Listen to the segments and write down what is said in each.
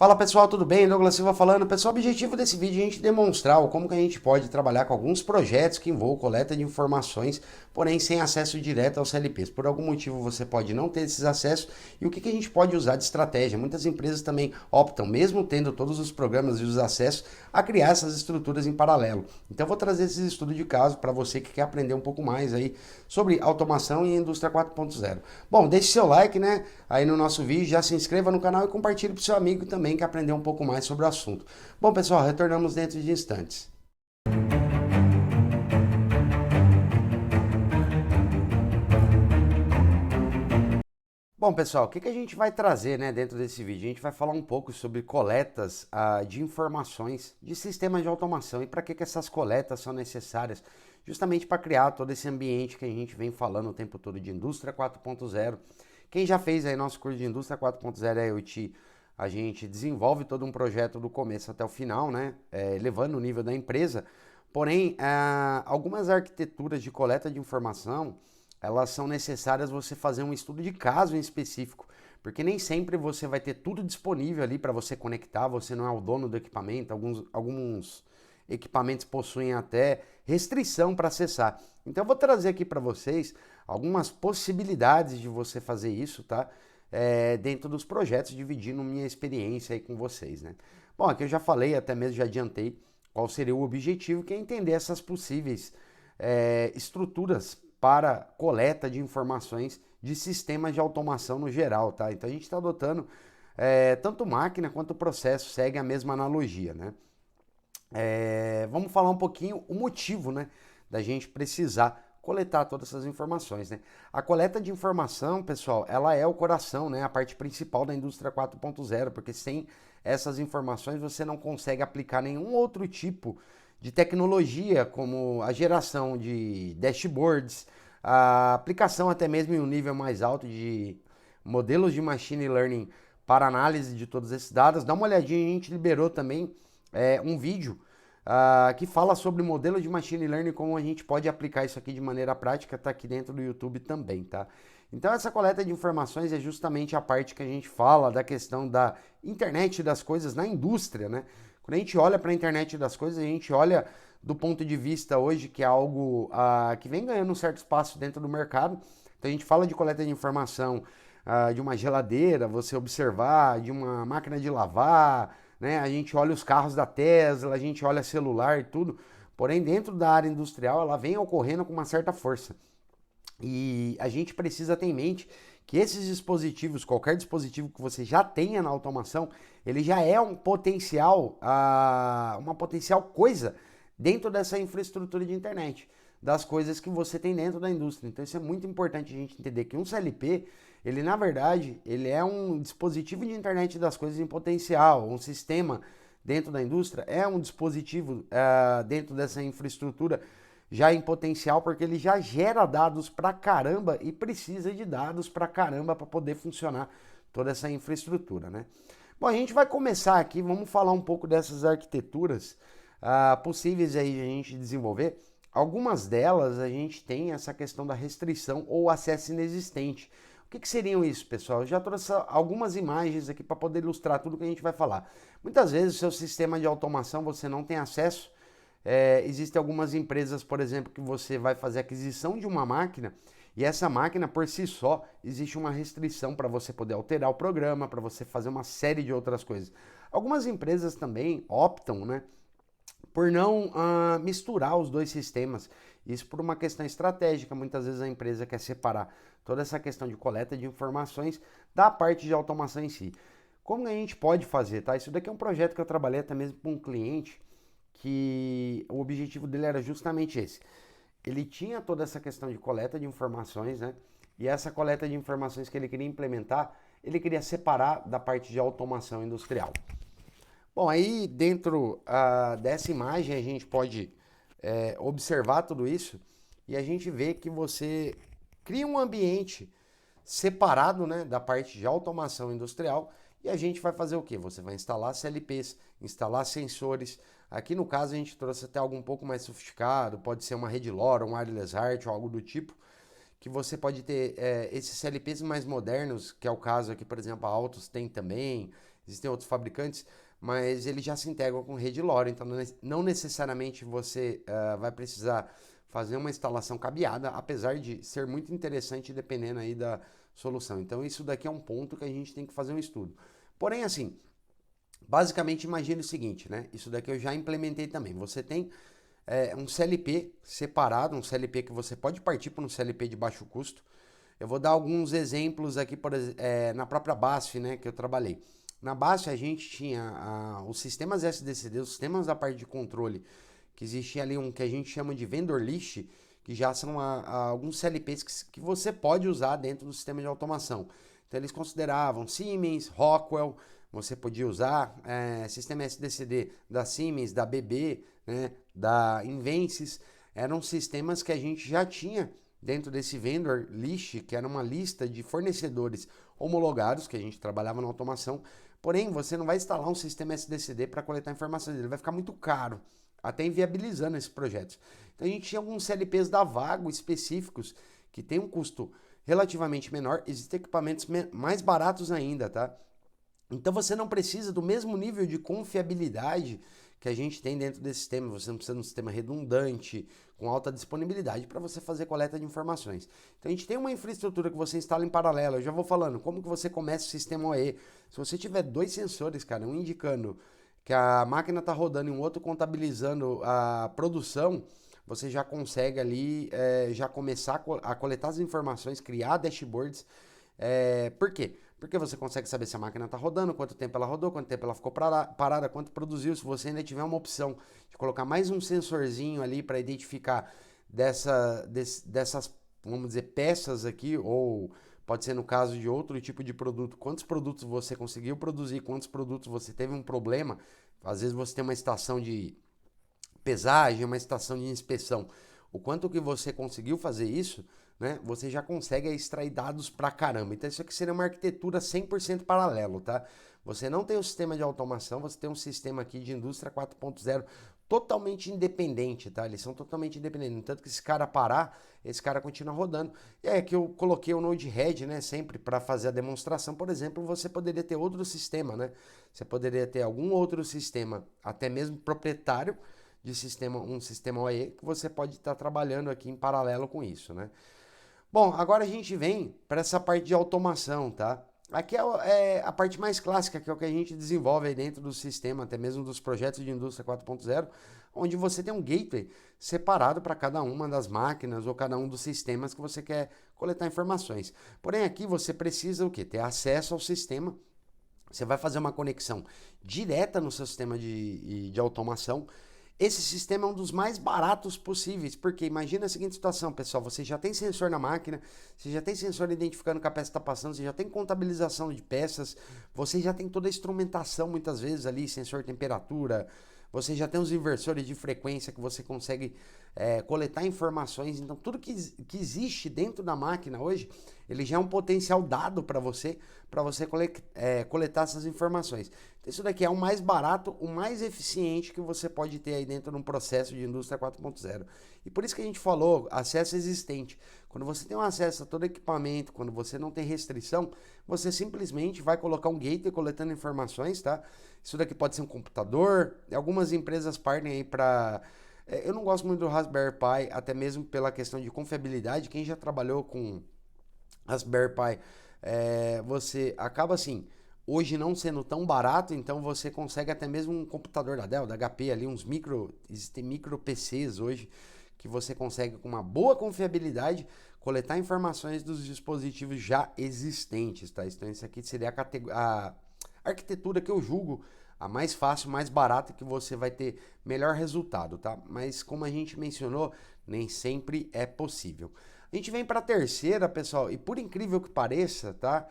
Fala pessoal, tudo bem? Douglas Silva falando. Pessoal, o objetivo desse vídeo é a gente demonstrar como que a gente pode trabalhar com alguns projetos que envolvam coleta de informações, porém sem acesso direto aos CLPs. Por algum motivo você pode não ter esses acessos e o que a gente pode usar de estratégia. Muitas empresas também optam, mesmo tendo todos os programas e os acessos, a criar essas estruturas em paralelo. Então eu vou trazer esses estudos de caso para você que quer aprender um pouco mais aí sobre automação e indústria 4.0. Bom, deixe seu like, né, aí no nosso vídeo, já se inscreva no canal e compartilhe para o seu amigo também que aprender um pouco mais sobre o assunto. Bom, pessoal, retornamos dentro de instantes. Bom, pessoal, o que a gente vai trazer, né, dentro desse vídeo? A gente vai falar um pouco sobre coletas de informações de sistemas de automação e para que essas coletas são necessárias, justamente para criar todo esse ambiente que a gente vem falando o tempo todo de indústria 4.0. Quem já fez aí nosso curso de indústria 4.0 IoT, a gente desenvolve todo um projeto do começo até o final, né, elevando o nível da empresa. Porém, algumas arquiteturas de coleta de informação elas são necessárias você fazer um estudo de caso em específico, porque nem sempre você vai ter tudo disponível ali para você conectar, você não é o dono do equipamento, alguns equipamentos possuem até restrição para acessar. Então eu vou trazer aqui para vocês algumas possibilidades de você fazer isso, tá? Dentro dos projetos, dividindo minha experiência aí com vocês, né? Bom, aqui eu já falei, até mesmo já adiantei qual seria o objetivo, que é entender essas possíveis estruturas para coleta de informações de sistemas de automação no geral, tá? Então a gente está adotando tanto máquina quanto processo, segue a mesma analogia, né? Vamos falar um pouquinho o motivo, né, da gente precisar coletar todas essas informações, né? A coleta de informação, pessoal, ela é o coração, né, a parte principal da indústria 4.0, porque sem essas informações você não consegue aplicar nenhum outro tipo de tecnologia, como a geração de dashboards, a aplicação até mesmo em um nível mais alto de modelos de machine learning para análise de todos esses dados. Dá uma olhadinha, a gente liberou também um vídeo que fala sobre modelo de machine learning, como a gente pode aplicar isso aqui de maneira prática, tá aqui dentro do YouTube também, tá? Então essa coleta de informações é justamente a parte que a gente fala da questão da internet das coisas na indústria, né? Quando a gente olha para a internet das coisas, a gente olha do ponto de vista hoje que é algo que vem ganhando um certo espaço dentro do mercado. Então a gente fala de coleta de informação de uma geladeira, você observar, de uma máquina de lavar, né? A gente olha os carros da Tesla, a gente olha celular e tudo. Porém, dentro da área industrial, ela vem ocorrendo com uma certa força. E a gente precisa ter em mente que esses dispositivos, qualquer dispositivo que você já tenha na automação, ele já é um potencial, uma potencial coisa dentro dessa infraestrutura de internet, das coisas que você tem dentro da indústria. Então isso é muito importante a gente entender que um CLP, ele na verdade, ele é um dispositivo de internet das coisas em potencial, um sistema dentro da indústria, é um dispositivo dentro dessa infraestrutura já em potencial, porque ele já gera dados pra caramba e precisa de dados pra caramba para poder funcionar toda essa infraestrutura, né? Bom, a gente vai começar aqui, vamos falar um pouco dessas arquiteturas possíveis aí de a gente desenvolver. Algumas delas a gente tem essa questão da restrição ou acesso inexistente. O que seriam isso, pessoal? Eu já trouxe algumas imagens aqui para poder ilustrar tudo que a gente vai falar. Muitas vezes o seu sistema de automação você não tem acesso. Existem algumas empresas, por exemplo, que você vai fazer aquisição de uma máquina e essa máquina por si só existe uma restrição para você poder alterar o programa, para você fazer uma série de outras coisas. Algumas empresas também optam, né, por não misturar os dois sistemas. Isso por uma questão estratégica. Muitas vezes a empresa quer separar toda essa questão de coleta de informações da parte de automação em si. Como a gente pode fazer, tá? Isso daqui é um projeto que eu trabalhei até mesmo com um cliente que o objetivo dele era justamente esse. Ele tinha toda essa questão de coleta de informações, né? E essa coleta de informações que ele queria implementar, ele queria separar da parte de automação industrial. Bom, aí dentro dessa imagem a gente pode observar tudo isso e a gente vê que você cria um ambiente separado, né, da parte de automação industrial e a gente vai fazer o que? Você vai instalar CLPs, instalar sensores. Aqui no caso a gente trouxe até algo um pouco mais sofisticado, pode ser uma rede LoRa, um wireless HART ou algo do tipo, que você pode ter esses CLPs mais modernos, que é o caso aqui, por exemplo, a Autos tem também, existem outros fabricantes, mas ele já se integra com rede LoRa, então não necessariamente você vai precisar fazer uma instalação cabeada, apesar de ser muito interessante dependendo aí da solução. Então isso daqui é um ponto que a gente tem que fazer um estudo. Porém, assim, basicamente imagine o seguinte, né? Isso daqui eu já implementei também. Você tem um CLP separado, um CLP que você pode partir para um CLP de baixo custo. Eu vou dar alguns exemplos aqui, na própria BASF, né, que eu trabalhei. Na BASF a gente tinha os sistemas SDCD, os sistemas da parte de controle, que existia ali um que a gente chama de vendor list, que já são alguns CLPs que você pode usar dentro do sistema de automação. Então eles consideravam Siemens, Rockwell, você podia usar sistema SDCD da Siemens, da BB, né, da Invensys, eram sistemas que a gente já tinha dentro desse vendor list, que era uma lista de fornecedores homologados, que a gente trabalhava na automação, porém você não vai instalar um sistema SDCD para coletar informações, ele vai ficar muito caro, até inviabilizando esses projetos. Então a gente tinha alguns CLPs da Vago específicos, que tem um custo relativamente menor, existem equipamentos mais baratos ainda, tá? Então você não precisa do mesmo nível de confiabilidade que a gente tem dentro desse sistema. Você não precisa de um sistema redundante, com alta disponibilidade para você fazer coleta de informações. Então a gente tem uma infraestrutura que você instala em paralelo. Eu já vou falando como que você começa o sistema OE. Se você tiver dois sensores, cara, um indicando que a máquina está rodando e um outro contabilizando a produção, você já consegue ali já começar a coletar as informações, criar dashboards. Por quê? Porque você consegue saber se a máquina está rodando, quanto tempo ela rodou, quanto tempo ela ficou parada, quanto produziu. Se você ainda tiver uma opção de colocar mais um sensorzinho ali para identificar dessas, vamos dizer, peças aqui, ou pode ser no caso de outro tipo de produto, quantos produtos você conseguiu produzir, quantos produtos você teve um problema. Às vezes você tem uma estação de pesagem, uma estação de inspeção. O quanto que você conseguiu fazer isso, né? Você já consegue extrair dados pra caramba. Então isso aqui seria uma arquitetura 100% paralelo, tá? Você não tem um sistema de automação, você tem um sistema aqui de indústria 4.0 totalmente independente, tá? Eles são totalmente independentes. Tanto que esse cara parar, esse cara continua rodando. E é que eu coloquei o Node-RED, né? Sempre para fazer a demonstração. Por exemplo, você poderia ter outro sistema, né? Você poderia ter algum outro sistema, até mesmo proprietário, de sistema, um sistema OE, que você pode estar trabalhando aqui em paralelo com isso, né? Bom, agora a gente vem para essa parte de automação, tá? Aqui é a parte mais clássica, que é o que a gente desenvolve aí dentro do sistema, até mesmo dos projetos de indústria 4.0, onde você tem um gateway separado para cada uma das máquinas ou cada um dos sistemas que você quer coletar informações. Porém, aqui você precisa o quê? Ter acesso ao sistema. Você vai fazer uma conexão direta no seu sistema de automação. Esse sistema é um dos mais baratos possíveis, porque imagina a seguinte situação, pessoal, você já tem sensor na máquina, você já tem sensor identificando que a peça está passando, você já tem contabilização de peças, você já tem toda a instrumentação muitas vezes ali, sensor temperatura, você já tem os inversores de frequência que você consegue coletar informações. Então, tudo que existe dentro da máquina hoje, ele já é um potencial dado para você coletar essas informações. Então, isso daqui é o mais barato, o mais eficiente que você pode ter aí dentro de um processo de indústria 4.0. E por isso que a gente falou, acesso existente. Quando você tem um acesso a todo equipamento, quando você não tem restrição, você simplesmente vai colocar um gateway coletando informações, tá? Isso daqui pode ser um computador. Algumas empresas partem aí para... Eu não gosto muito do Raspberry Pi, até mesmo pela questão de confiabilidade. Quem já trabalhou com Raspberry Pi, você acaba assim, hoje não sendo tão barato, então você consegue até mesmo um computador da Dell, da HP ali, existem micro PCs hoje, que você consegue com uma boa confiabilidade coletar informações dos dispositivos já existentes, tá? Então isso aqui seria a arquitetura que eu julgo a mais fácil, mais barata, que você vai ter melhor resultado, tá? Mas como a gente mencionou, nem sempre é possível. A gente vem para a terceira, pessoal, e por incrível que pareça, tá?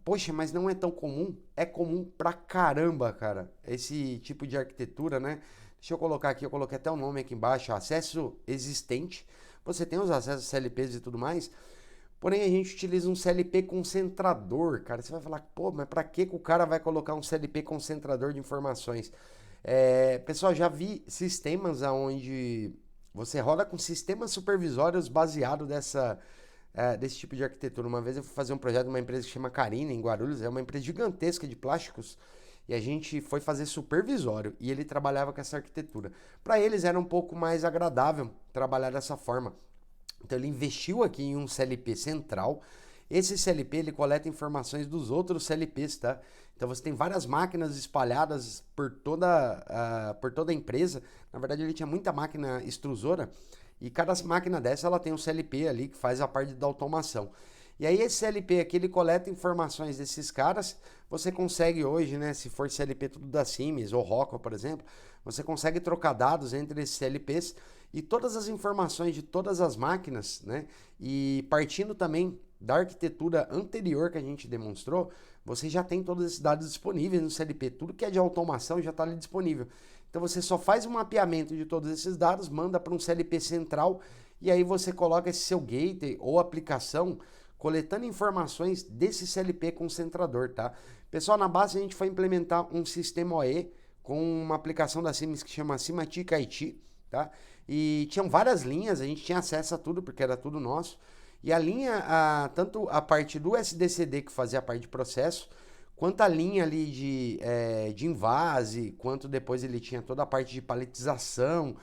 Poxa, mas não é tão comum. É comum pra caramba, cara, esse tipo de arquitetura, né? Deixa eu colocar aqui, eu coloquei até o nome aqui embaixo, acesso existente. Você tem os acessos CLPs e tudo mais, porém a gente utiliza um CLP concentrador, cara. Você vai falar, pô, mas para que o cara vai colocar um CLP concentrador de informações? Pessoal, já vi sistemas onde você roda com sistemas supervisórios baseado desse tipo de arquitetura. Uma vez eu fui fazer um projeto de uma empresa que chama Carina, em Guarulhos, é uma empresa gigantesca de plásticos, e a gente foi fazer supervisório e ele trabalhava com essa arquitetura. Para eles era um pouco mais agradável trabalhar dessa forma. Então ele investiu aqui em um CLP central. Esse CLP ele coleta informações dos outros CLPs, tá? Então você tem várias máquinas espalhadas por toda a empresa. Na verdade ele tinha muita máquina extrusora e cada máquina dessa ela tem um CLP ali que faz a parte da automação. E aí esse CLP aqui ele coleta informações desses caras. Você consegue hoje, né, se for CLP tudo da Siemens ou Rockwell, por exemplo, você consegue trocar dados entre esses CLPs e todas as informações de todas as máquinas, né? E partindo também da arquitetura anterior que a gente demonstrou, você já tem todos esses dados disponíveis no CLP. Tudo que é de automação já está ali disponível. Então você só faz um mapeamento de todos esses dados, manda para um CLP central e aí você coloca esse seu gateway ou aplicação coletando informações desse CLP concentrador, tá? Pessoal, na base a gente foi implementar um sistema OE com uma aplicação da Siemens que chama Simatic IT, tá? E tinham várias linhas, a gente tinha acesso a tudo porque era tudo nosso. E a linha, tanto a parte do SDCD que fazia a parte de processo, quanto a linha ali de invase, quanto depois ele tinha toda a parte de paletização,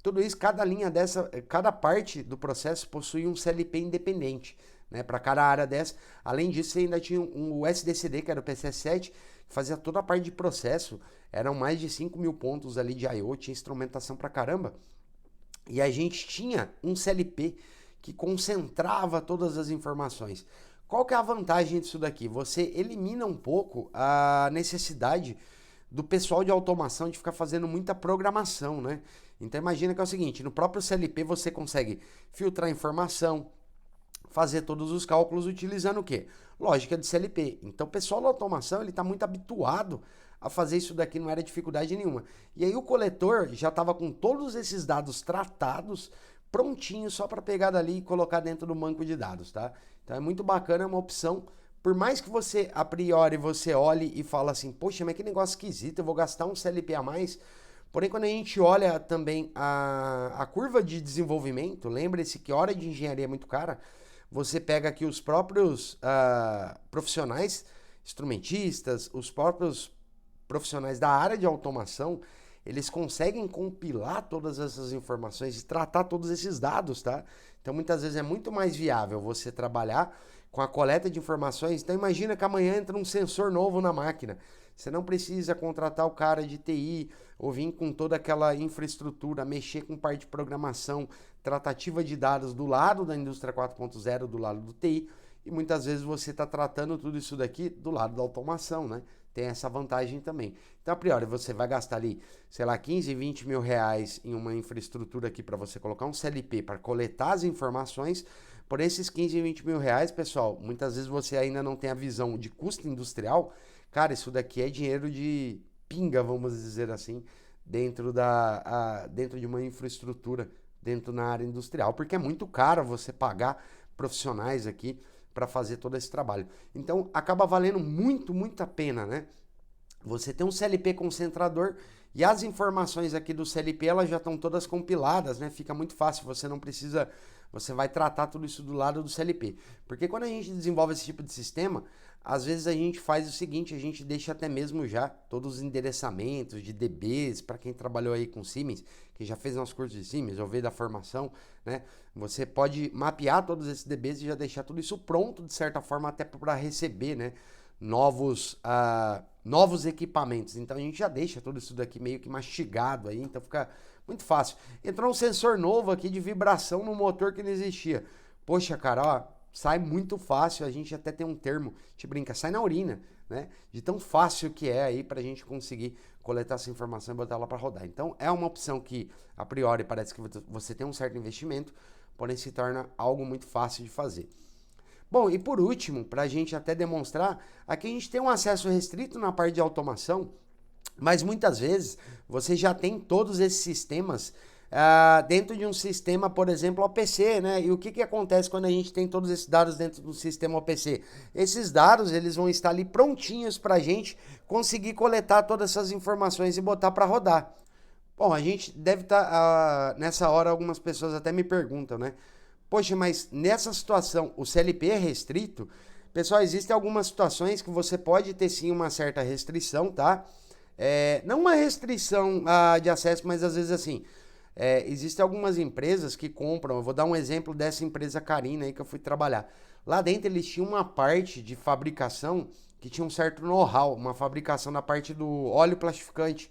tudo isso, cada linha dessa, cada parte do processo possuía um CLP independente, né, para cada área dessa. Além disso, você ainda tinha o SDCD, que era o PC7, que fazia toda a parte de processo. Eram mais de 5.000 pontos ali de I/O, tinha instrumentação pra caramba. E a gente tinha um CLP que concentrava todas as informações. Qual que é a vantagem disso daqui? Você elimina um pouco a necessidade do pessoal de automação de ficar fazendo muita programação, né? Então imagina que é o seguinte, no próprio CLP você consegue filtrar informação, fazer todos os cálculos utilizando o quê? Lógica de CLP. Então o pessoal da automação ele está muito habituado a fazer isso daqui, não era dificuldade nenhuma. E aí o coletor já estava com todos esses dados tratados, prontinho só para pegar dali e colocar dentro do banco de dados, tá? Então é muito bacana, é uma opção. Por mais que você, a priori, você olhe e fala assim, poxa, mas que negócio esquisito, eu vou gastar um CLP a mais. Porém, quando a gente olha também a curva de desenvolvimento, lembre-se que hora de engenharia é muito cara, você pega aqui os próprios profissionais, instrumentistas, os próprios profissionais da área de automação, eles conseguem compilar todas essas informações e tratar todos esses dados, tá? Então, muitas vezes é muito mais viável você trabalhar com a coleta de informações. Então, imagina que amanhã entra um sensor novo na máquina. Você não precisa contratar o cara de TI ou vir com toda aquela infraestrutura, mexer com parte de programação, tratativa de dados do lado da indústria 4.0, do lado do TI. E muitas vezes você está tratando tudo isso daqui do lado da automação, né? Tem essa vantagem também. Então, a priori, você vai gastar ali, sei lá, 15, 20 mil reais em uma infraestrutura aqui para você colocar um CLP para coletar as informações. Por esses 15, 20 mil reais, pessoal, muitas vezes você ainda não tem a visão de custo industrial. Cara, isso daqui é dinheiro de pinga, vamos dizer assim, dentro de uma infraestrutura, dentro na área industrial, porque é muito caro você pagar profissionais aqui para fazer todo esse trabalho. Então, acaba valendo muito, muito a pena, né? Você tem um CLP concentrador e as informações aqui do CLP, elas já estão todas compiladas, né? Fica muito fácil, você não precisa, você vai tratar tudo isso do lado do CLP. Porque quando a gente desenvolve esse tipo de sistema, às vezes a gente faz o seguinte, a gente deixa até mesmo já todos os endereçamentos de DBs, para quem trabalhou aí com Siemens, que já fez nosso curso de Siemens, ou veio da formação, né? Você pode mapear todos esses DBs e já deixar tudo isso pronto, de certa forma, até para receber, né? Novos equipamentos. Então a gente já deixa tudo isso daqui meio que mastigado aí, então fica muito fácil. Entrou um sensor novo aqui de vibração no motor que não existia. Poxa, cara, ó, sai muito fácil, a gente até tem um termo, te brinca, sai na urina, né? De tão fácil que é aí pra gente conseguir coletar essa informação e botar ela para rodar. Então é uma opção que a priori parece que você tem um certo investimento, porém se torna algo muito fácil de fazer. Bom, e por último, para a gente até demonstrar, aqui a gente tem um acesso restrito na parte de automação, mas muitas vezes você já tem todos esses sistemas dentro de um sistema, por exemplo, OPC, né? E o que acontece quando a gente tem todos esses dados dentro do sistema OPC? Esses dados, eles vão estar ali prontinhos para a gente conseguir coletar todas essas informações e botar para rodar. Bom, a gente deve estar, nessa hora, algumas pessoas até me perguntam, né? Poxa, mas nessa situação o CLP é restrito? Pessoal, existem algumas situações que você pode ter sim uma certa restrição, tá? Não uma restrição de acesso, mas às vezes assim, existem algumas empresas que compram, eu vou dar um exemplo dessa empresa Carina aí que eu fui trabalhar. Lá dentro eles tinham uma parte de fabricação que tinha um certo know-how, uma fabricação na parte do óleo plastificante,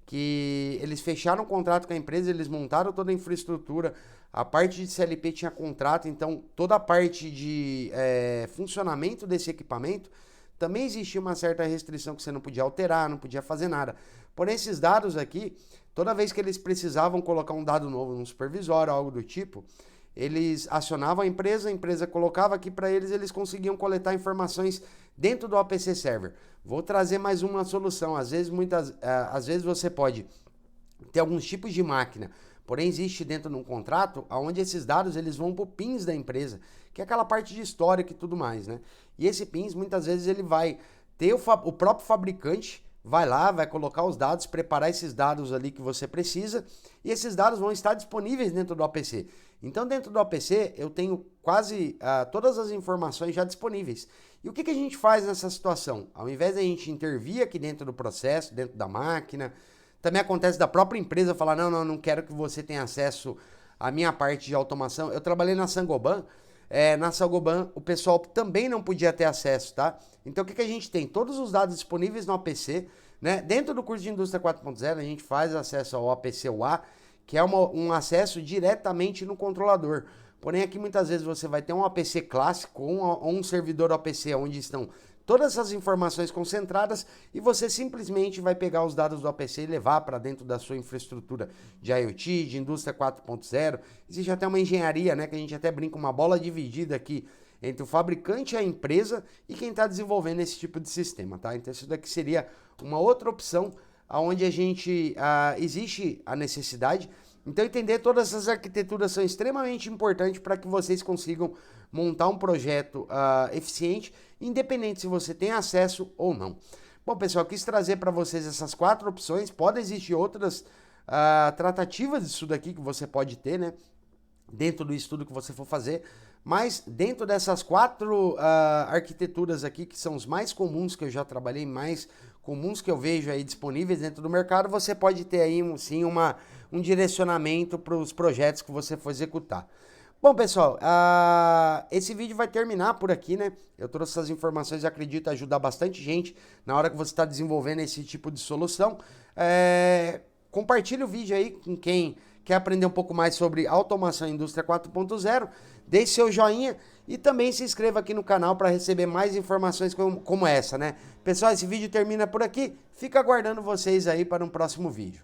que eles fecharam um contrato com a empresa, eles montaram toda a infraestrutura, a parte de CLP tinha contrato, então toda a parte de funcionamento desse equipamento também existia uma certa restrição que você não podia alterar, não podia fazer nada. Porém, esses dados aqui, toda vez que eles precisavam colocar um dado novo num supervisório, algo do tipo, eles acionavam a empresa colocava aqui para eles, eles conseguiam coletar informações dentro do APC Server. Vou trazer mais uma solução. Às vezes você pode ter alguns tipos de máquina, porém existe dentro de um contrato onde esses dados eles vão para o PINs da empresa, que é aquela parte de histórico e tudo mais, né? E esse PINs muitas vezes ele vai ter o próprio fabricante vai lá, vai colocar os dados, preparar esses dados ali que você precisa e esses dados vão estar disponíveis dentro do APC. Então, dentro do APC, eu tenho quase todas as informações já disponíveis. E o que a gente faz nessa situação? Ao invés de a gente intervir aqui dentro do processo, dentro da máquina, também acontece da própria empresa falar, não quero que você tenha acesso à minha parte de automação. Eu trabalhei na Saint-Gobain, na Saint-Gobain o pessoal também não podia ter acesso, tá? Então o que a gente tem? Todos os dados disponíveis no APC, né? Dentro do curso de Indústria 4.0 a gente faz acesso ao APC UA, que é um acesso diretamente no controlador. Porém aqui muitas vezes você vai ter um APC clássico ou um servidor APC onde estão todas essas informações concentradas e você simplesmente vai pegar os dados do APC e levar para dentro da sua infraestrutura de IoT, de Indústria 4.0. Existe até uma engenharia, né, que a gente até brinca, uma bola dividida aqui entre o fabricante e a empresa e quem está desenvolvendo esse tipo de sistema, tá? Então isso daqui seria uma outra opção onde a gente existe a necessidade. Então entender todas essas arquiteturas são extremamente importantes para que vocês consigam montar um projeto eficiente, independente se você tem acesso ou não. Bom, pessoal, quis trazer para vocês essas 4 opções. Podem existir outras tratativas disso daqui que você pode ter, né? Dentro do estudo que você for fazer. Mas dentro dessas 4 arquiteturas aqui, que são os mais comuns que eu já trabalhei, mais comuns que eu vejo aí disponíveis dentro do mercado, você pode ter aí sim um direcionamento para os projetos que você for executar. Bom, pessoal, esse vídeo vai terminar por aqui, né? Eu trouxe essas informações e acredito ajudar bastante gente na hora que você está desenvolvendo esse tipo de solução. Compartilhe o vídeo aí com quem quer aprender um pouco mais sobre automação e indústria 4.0, deixe seu joinha e também se inscreva aqui no canal para receber mais informações como essa, né? Pessoal, esse vídeo termina por aqui, fica aguardando vocês aí para um próximo vídeo.